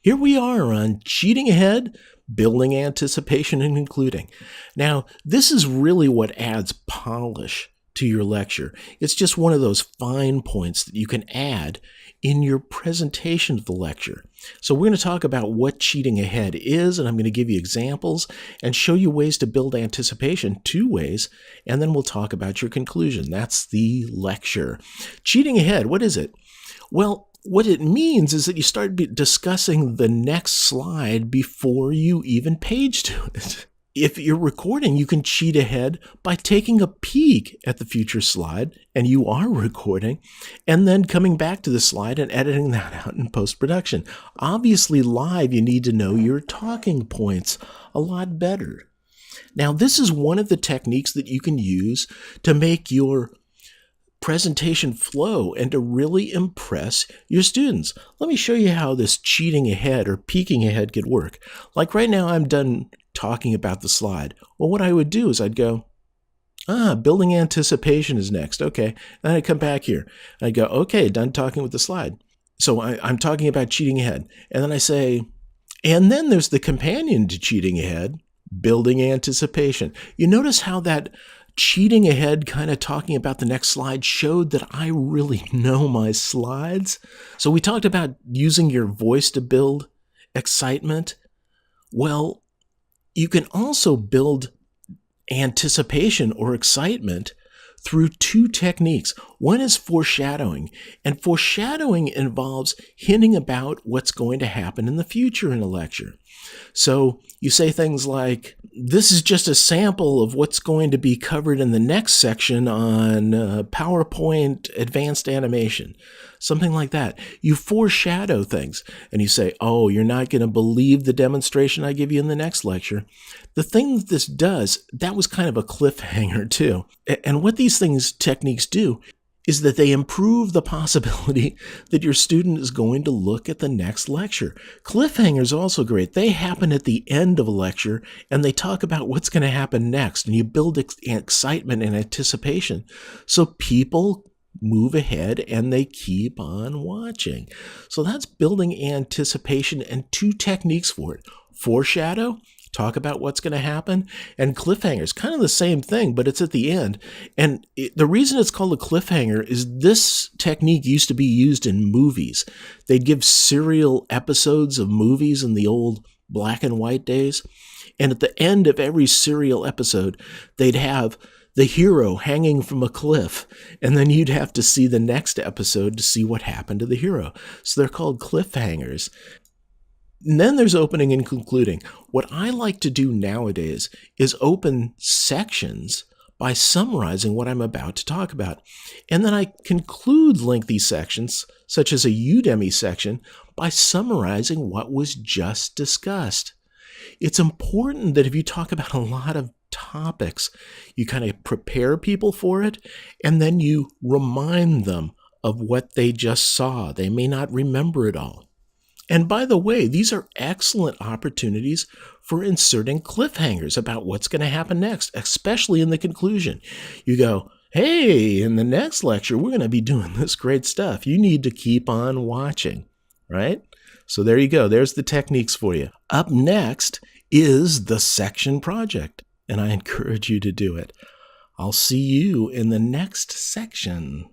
Here we are on Cheating Ahead, Building Anticipation and Concluding. Now, this is really what adds polish to your lecture. It's just one of those fine points that you can add in your presentation of the lecture. So we're going to talk about what cheating ahead is, and I'm going to give you examples and show you ways to build anticipation, 2 ways, and then we'll talk about your conclusion. That's the lecture. Cheating ahead, what is it? Well, what it means is that you start discussing the next slide before you even page to it. If you're recording, you can cheat ahead by taking a peek at the future slide, and you are recording, and then coming back to the slide and editing that out in post-production. Obviously, live, you need to know your talking points a lot better. Now, this is one of the techniques that you can use to make your presentation flow and to really impress your students. Let me show you how this cheating ahead or peeking ahead could work. Like right now, I'm done talking about the slide. Well, what I would do is I'd go, building anticipation is next. Okay. Then I'd come back here. I'd go, okay, done talking with the slide. So I'm talking about cheating ahead. And then I say, and then there's the companion to cheating ahead, building anticipation. You notice how that cheating ahead, kind of talking about the next slide, showed that I really know my slides. So we talked about using your voice to build excitement. Well, you can also build anticipation or excitement through 2 techniques. One is foreshadowing, and foreshadowing involves hinting about what's going to happen in the future in a lecture. So you say things like, this is just a sample of what's going to be covered in the next section on PowerPoint advanced animation, something like that. You foreshadow things and you say, oh, you're not going to believe the demonstration I give you in the next lecture. The thing that this does, that was kind of a cliffhanger too. And what these techniques do is that they improve the possibility that your student is going to look at the next lecture. Cliffhangers are also great. They happen at the end of a lecture, and they talk about what's going to happen next, and you build excitement and anticipation. So people move ahead and they keep on watching. So that's building anticipation, and 2 techniques for it. Foreshadow, talk about what's going to happen, and cliffhangers, kind of the same thing, but it's at the end. And the reason it's called a cliffhanger is this technique used to be used in movies. They'd give serial episodes of movies in the old black and white days, and at the end of every serial episode, they'd have the hero hanging from a cliff, and then you'd have to see the next episode to see what happened to the hero. So they're called cliffhangers. And then there's opening and concluding. What I like to do nowadays is open sections by summarizing what I'm about to talk about. And then I conclude lengthy sections, such as a Udemy section, by summarizing what was just discussed. It's important that if you talk about a lot of topics, you kind of prepare people for it, and then you remind them of what they just saw. They may not remember it all. And by the way, these are excellent opportunities for inserting cliffhangers about what's going to happen next, especially in the conclusion. You go, hey, in the next lecture, we're going to be doing this great stuff. You need to keep on watching, right? So there you go. There's the techniques for you. Up next is the section project, and I encourage you to do it. I'll see you in the next section.